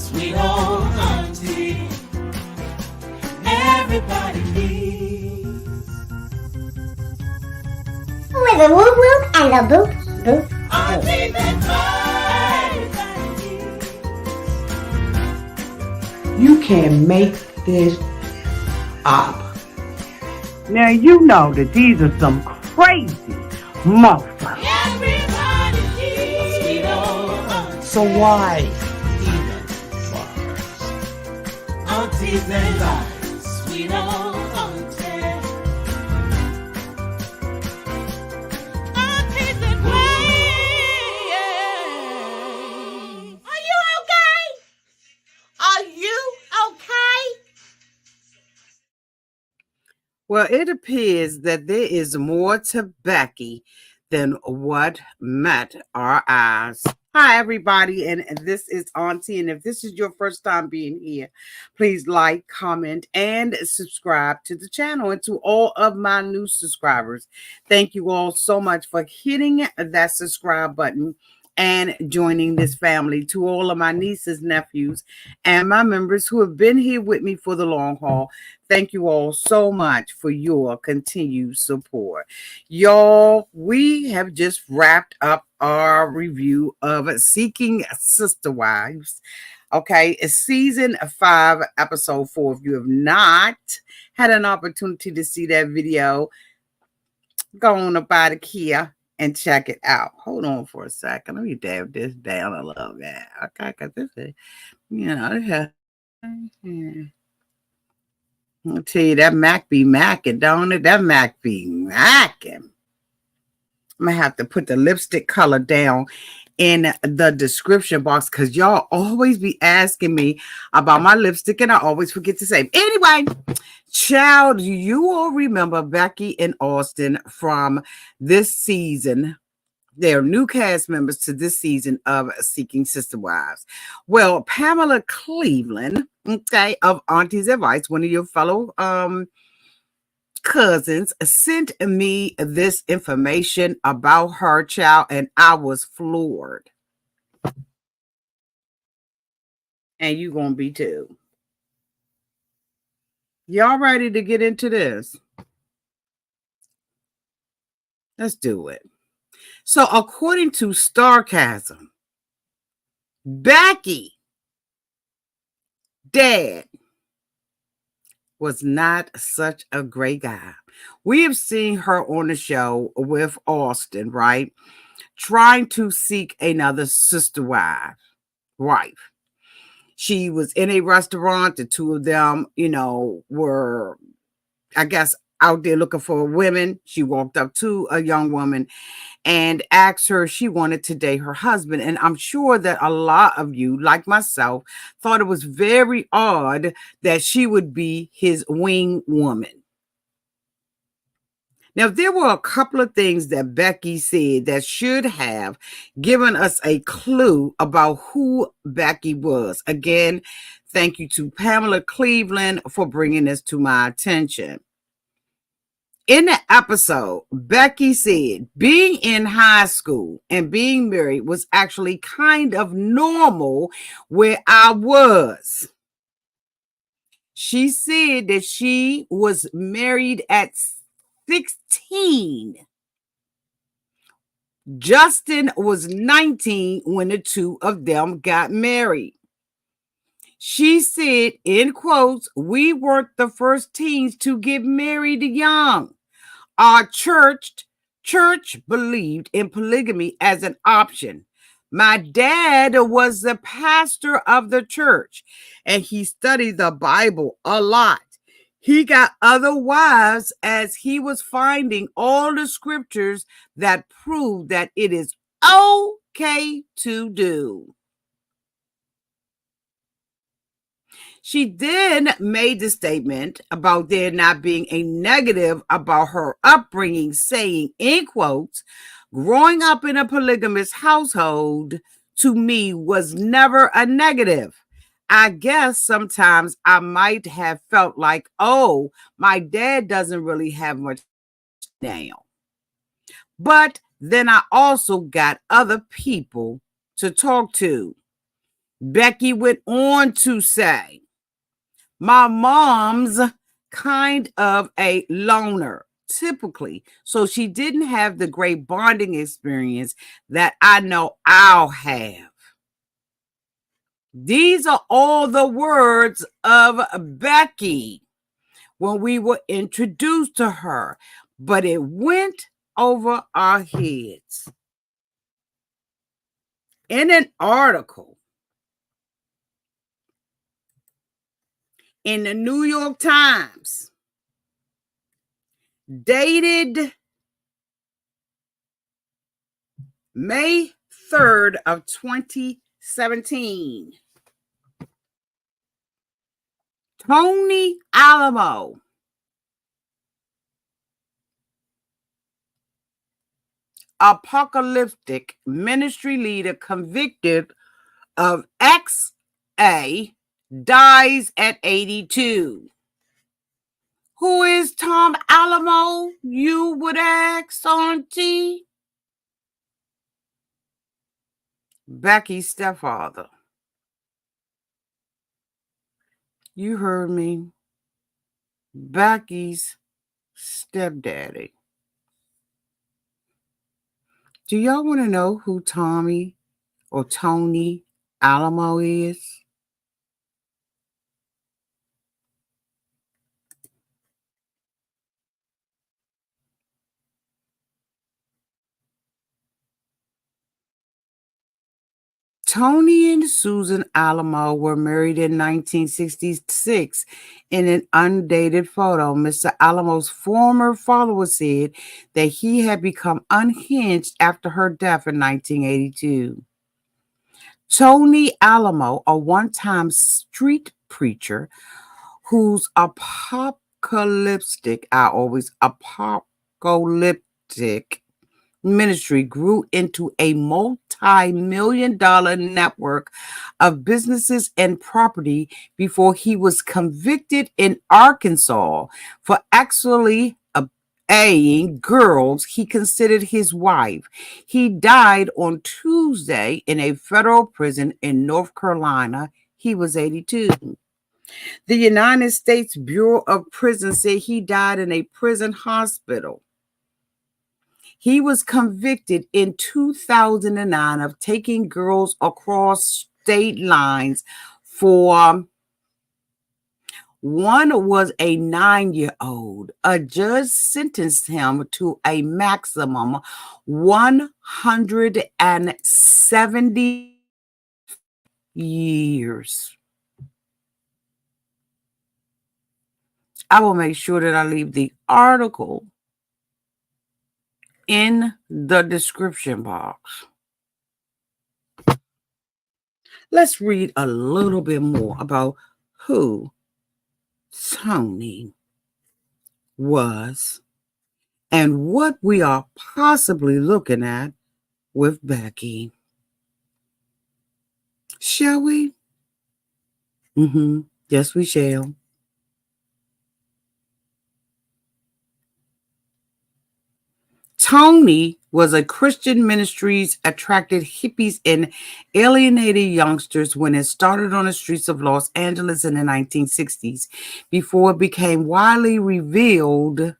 sweet old auntie, everybody needs. With a whoop whoop and a boop boop. Auntie, that's everybody needs. You can't make this up. Now you know that these are some crazy motherfuckers. Everybody needs sweet old auntie. So why even bother? Aunties and uncles, sweet old auntie. Aunties and ways. Are you okay? Are you okay? Well, it appears that there is more to Becky than what met our eyes. Hi, everybody, and this is Auntie, and if this is your first time being here, please like, comment, and subscribe to the channel. And to all of my new subscribers, thank you all so much for hitting that subscribe button and joining this family. To all of my nieces, nephews, and my members who have been here with me for the long haul, thank you all so much for your continued support. Y'all, we have just wrapped up our review of Seeking Sister Wives. Okay, it's season 5, episode 4. If you have not had an opportunity to see that video, go on up out of here and check it out. Hold on for a second. Let me dab this down a little bit. Okay, because this is, I'll tell you, that Mac be macking, don't it? That Mac be macking. I'm going to have to put the lipstick color down in the description box because y'all always be asking me about my lipstick and I always forget to say. Anyway, child, you all remember Becky and Austin from this season. They're new cast members to this season of Seeking Sister Wives. Well, Pamela Cleveland, okay, of Auntie's Advice, one of your fellow cousins, sent me this information about her, child, and I was floored. And you gonna be too. Y'all ready to get into this? Let's do it. So according to Starcasm, Becky dad was not such a great guy. We have seen her on the show with Austin, right? Trying to seek another sister wife. She was in a restaurant. The two of them, were, I guess, out there looking for women. She walked up to a young woman and asked her if she wanted to date her husband. And I'm sure that a lot of you, like myself, thought it was very odd that she would be his wing woman. Now, there were a couple of things that Becky said that should have given us a clue about who Becky was. Again, thank you to Pamela Cleveland for bringing this to my attention. In the episode, Becky said being in high school and being married was actually kind of normal where I was. She said that she was married at 16. Justin was 19 when the two of them got married. She said, in quotes, "We weren't the first teens to get married young. Our church believed in polygamy as an option. My dad was the pastor of the church, and he studied the Bible a lot. He got other wives as he was finding all the scriptures that prove that it is okay to do." She then made the statement about there not being a negative about her upbringing, saying, in quotes, "Growing up in a polygamous household to me was never a negative. I guess sometimes I might have felt like, oh, my dad doesn't really have much now. But then I also got other people to talk to." Becky went on to say, my mom's kind of a loner, typically. So she didn't have the great bonding experience that I know I'll have. These are all the words of Becky when we were introduced to her, but it went over our heads. In an article in the New York Times, dated May 3rd of 2017, Tony Alamo, apocalyptic ministry leader convicted of XA, dies at 82. Who is Tom Alamo, you would ask, Auntie? Becky's stepfather. You heard me. Becky's stepdaddy. Do y'all want to know who Tommy or Tony Alamo is? Tony and Susan Alamo were married in 1966. In an undated photo, Mr. Alamo's former follower said that he had become unhinged after her death in 1982. Tony Alamo, a one-time street preacher whose apocalyptic ministry grew into a multi-million-dollar network of businesses and property before he was convicted in Arkansas for actually abusing girls he considered his wife. He died on Tuesday in a federal prison in North Carolina. He was 82. The United States Bureau of Prisons said he died in a prison hospital. He was convicted in 2009 of taking girls across state lines for one was a 9-year-old. A judge sentenced him to a maximum 170 years. I will make sure that I leave the article in the description box. Let's read a little bit more about who Tony was and what we are possibly looking at with Becky. Shall we? Yes, we shall. Tony was a Christian ministries attracted hippies and alienated youngsters when it started on the streets of Los Angeles in the 1960s, before it became widely reviled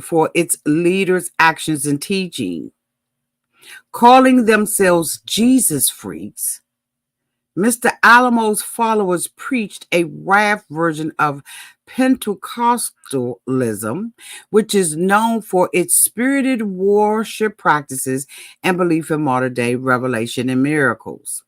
for its leaders' actions and teaching. Calling themselves Jesus freaks, Mr. Alamo's followers preached a raft version of Pentecostalism, which is known for its spirited worship practices and belief in modern-day revelation and miracles.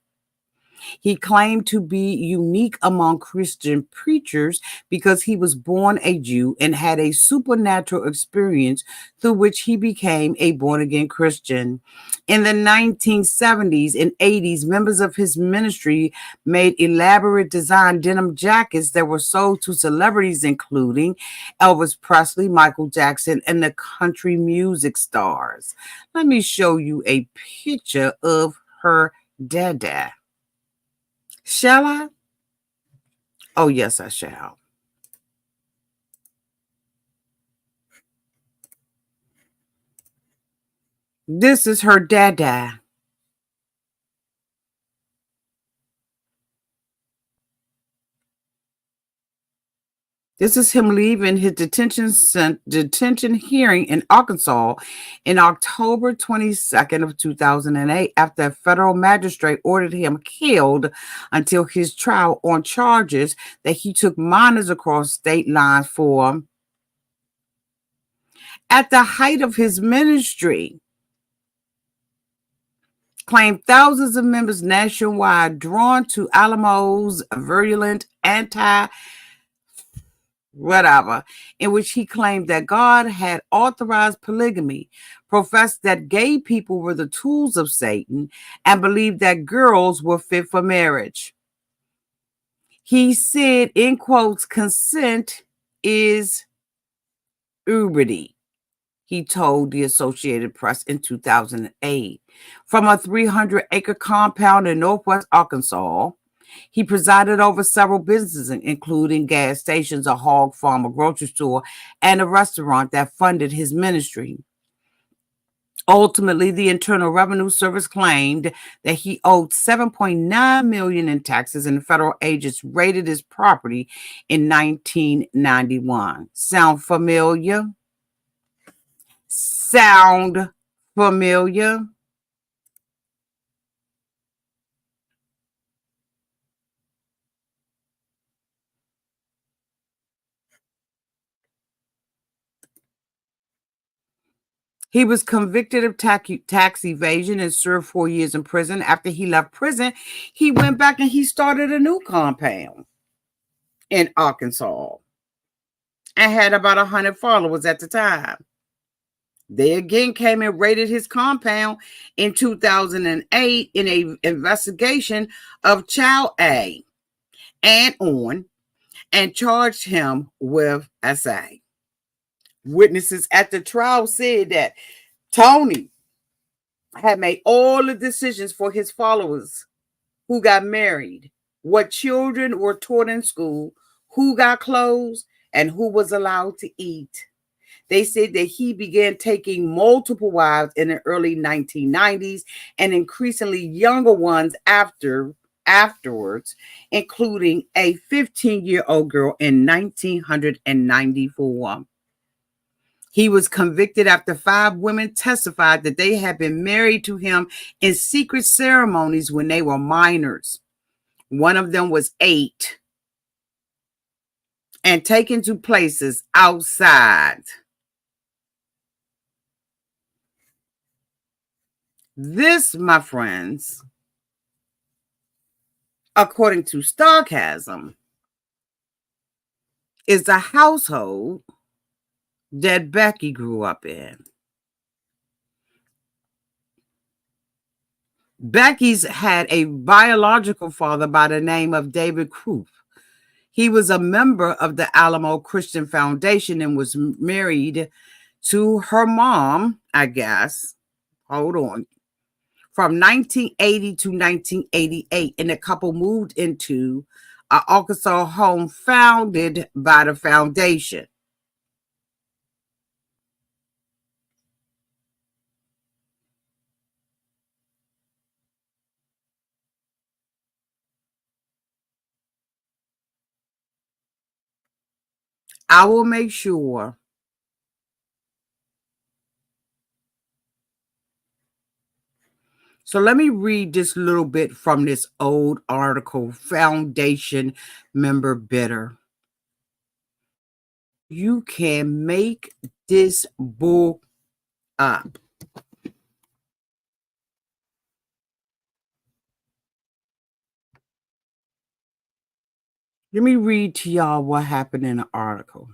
He claimed to be unique among Christian preachers because he was born a Jew and had a supernatural experience through which he became a born-again Christian. In the 1970s and 80s, members of his ministry made elaborate design denim jackets that were sold to celebrities including Elvis Presley, Michael Jackson, and the country music stars. Let me show you a picture of her dada. Shall I? Oh, yes, I shall. This is her dada. This is him leaving his detention hearing in Arkansas in October 22nd of 2008 after a federal magistrate ordered him killed until his trial on charges that he took minors across state lines for. At the height of his ministry, claimed thousands of members nationwide drawn to Alamo's virulent whatever, in which he claimed that God had authorized polygamy, professed that gay people were the tools of Satan, and believed that girls were fit for marriage. He said, in quotes, consent is puberty, he told the Associated Press in 2008. From a 300-acre compound in northwest Arkansas, he presided over several businesses, including gas stations, a hog farm, a grocery store, and a restaurant that funded his ministry. Ultimately, the Internal Revenue Service claimed that he owed $7.9 million in taxes, and federal agents raided his property in 1991. Sound familiar? Sound familiar? He was convicted of tax evasion and served 4 years in prison. After he left prison, he went back and he started a new compound in Arkansas and had about 100 followers at the time. They again came and raided his compound in 2008 in an investigation of child A and on, and charged him with SA. Witnesses at the trial said that Tony had made all the decisions for his followers, who got married, what children were taught in school, who got clothes, and who was allowed to eat. They said that he began taking multiple wives in the early 1990s and increasingly younger ones afterwards, including a 15-year-old girl in 1994. He was convicted after 5 women testified that they had been married to him in secret ceremonies when they were minors. One of them was 8 and taken to places outside. This, my friends, according to Starcasm, is the household that Becky grew up in. Becky's had a biological father by the name of David Krupp. He was a member of the Alamo Christian Foundation and was married to her mom, I guess. Hold on. From 1980 to 1988, and the couple moved into an Arkansas home founded by the foundation. I will make sure so let me read this little bit from this old article, Foundation Member Bitter. You can make this bull up. Let me read to y'all what happened in the article.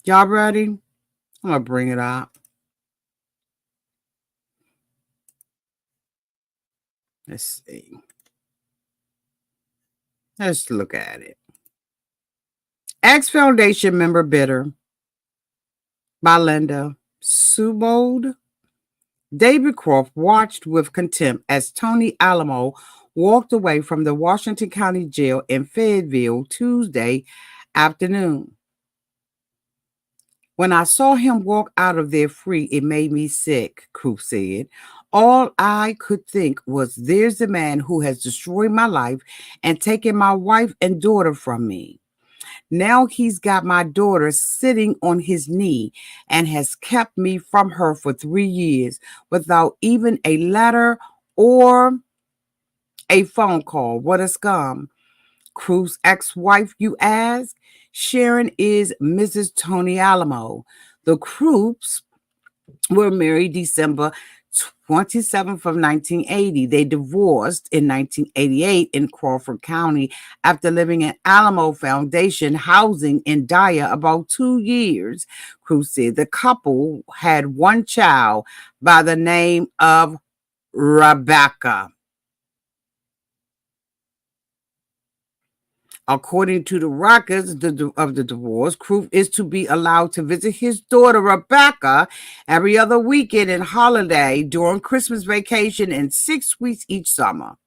Y'all ready? I'm going to bring it up. Let's see. Let's look at it. Ex-Foundation Member Bitter by Linda Subold. David Croft watched with contempt as Tony Alamo walked away from the Washington County Jail in Fayetteville Tuesday afternoon. When I saw him walk out of there free, it made me sick, Cruz said. All I could think was, there's a man who has destroyed my life and taken my wife and daughter from me. Now he's got my daughter sitting on his knee and has kept me from her for 3 years without even a letter or a phone call. What a scum. Cruz's ex-wife, you ask? Sharon is Mrs. Tony Alamo. The Cruz were married December 27th of 1980. They divorced in 1988 in Crawford County after living in Alamo Foundation housing in Dyer about 2 years. Cruz said the couple had one child by the name of Rebecca. According to the records of the divorce, Cruz is to be allowed to visit his daughter, Rebecca, every other weekend and holiday during Christmas vacation and 6 weeks each summer.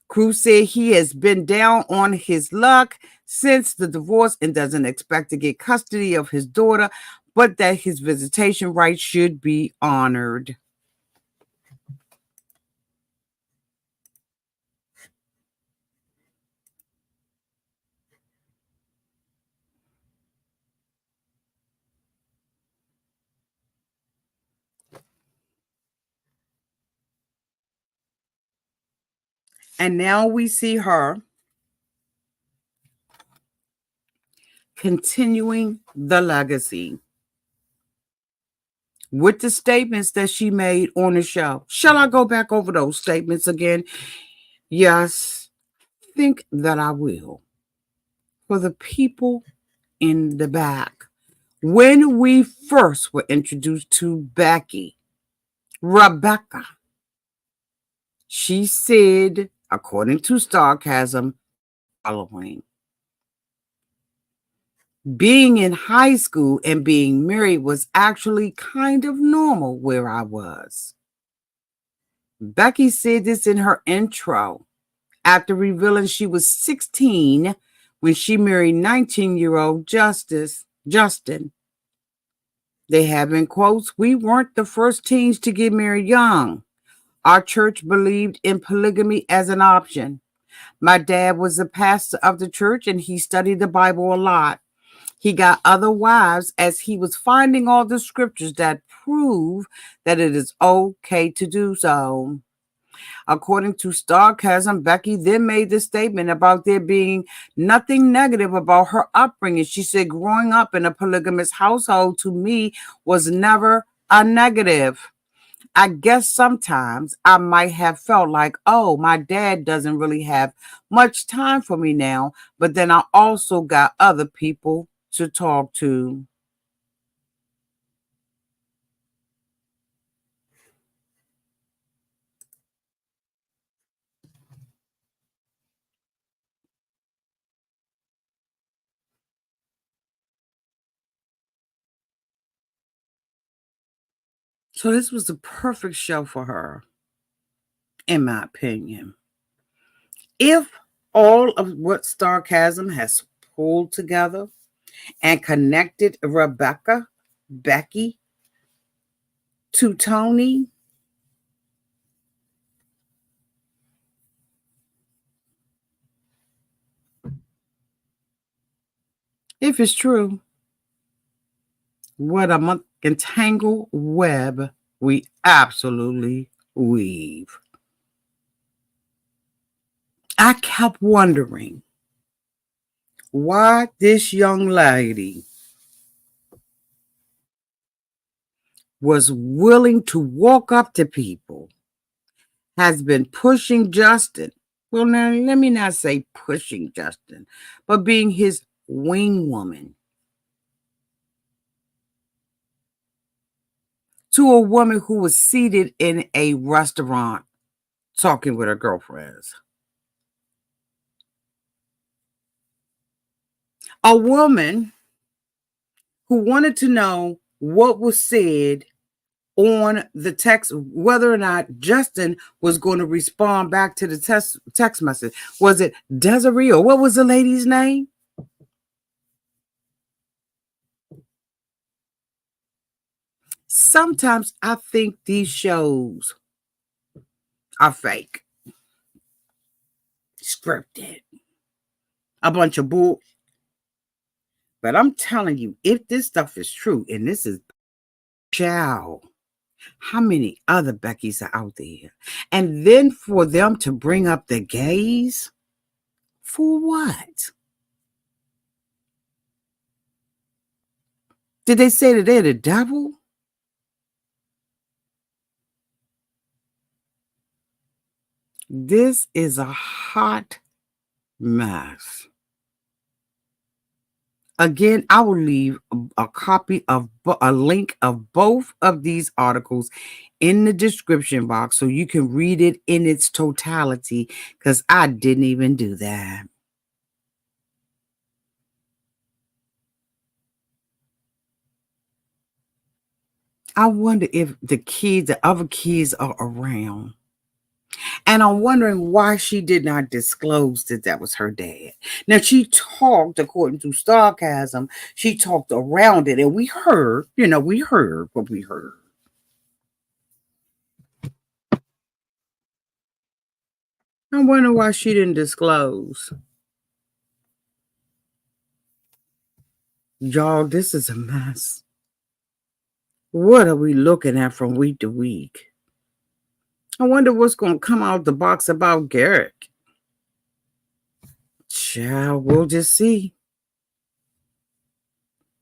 Cruz said he has been down on his luck since the divorce and doesn't expect to get custody of his daughter, but that his visitation rights should be honored. And now we see her continuing the legacy with the statements that she made on the show. Shall I go back over those statements again? Yes, think that I will. For the people in the back, when we first were introduced to Becky, Rebecca, she said, according to Sarcasm, following. Being in high school and being married was actually kind of normal where I was. Becky said this in her intro after revealing she was 16 when she married 19-year-old Justin. They have in quotes, we weren't the first teens to get married young. Our church believed in polygamy as an option. My dad was the pastor of the church and he studied the Bible a lot. He got other wives as he was finding all the scriptures that prove that it is okay to do so. According to Sarcasm, Becky then made the statement about there being nothing negative about her upbringing. She said, growing up in a polygamous household to me was never a negative. I guess sometimes I might have felt like, oh, my dad doesn't really have much time for me now, but then I also got other people to talk to. So this was the perfect show for her, in my opinion. If all of what Sarcasm has pulled together and connected Becky, to Tony, if it's true, what a entangled web we absolutely weave. I kept wondering why this young lady was willing to walk up to people, has been pushing Justin. Well, now, let me not say pushing Justin, but being his wing woman to a woman who was seated in a restaurant talking with her girlfriends. A woman who wanted to know what was said on the text, whether or not Justin was going to respond back to the text message. Was it Desiree or what was the lady's name? Sometimes I think these shows are fake, scripted, a bunch of bull. But I'm telling you, if this stuff is true, and this is child, how many other Beckys are out there? And then for them to bring up the gays, for what? Did they say that they're the devil? This is a hot mess. Again, I will leave a copy of a link of both of these articles in the description box so you can read it in its totality, because I didn't even do that. I wonder if the other kids are around. And I'm wondering why she did not disclose that was her dad. Now, she talked, according to Sarcasm, she talked around it, and we heard what we heard. I wonder why she didn't disclose. Y'all, this is a mess. What are we looking at from week to week? I wonder what's going to come out the box about Garrick. Child, we'll just see.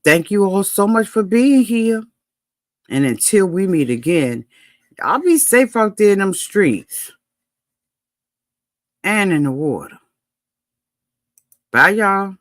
Thank you all so much for being here. And until we meet again, y'all be safe out there in them streets and in the water. Bye, y'all.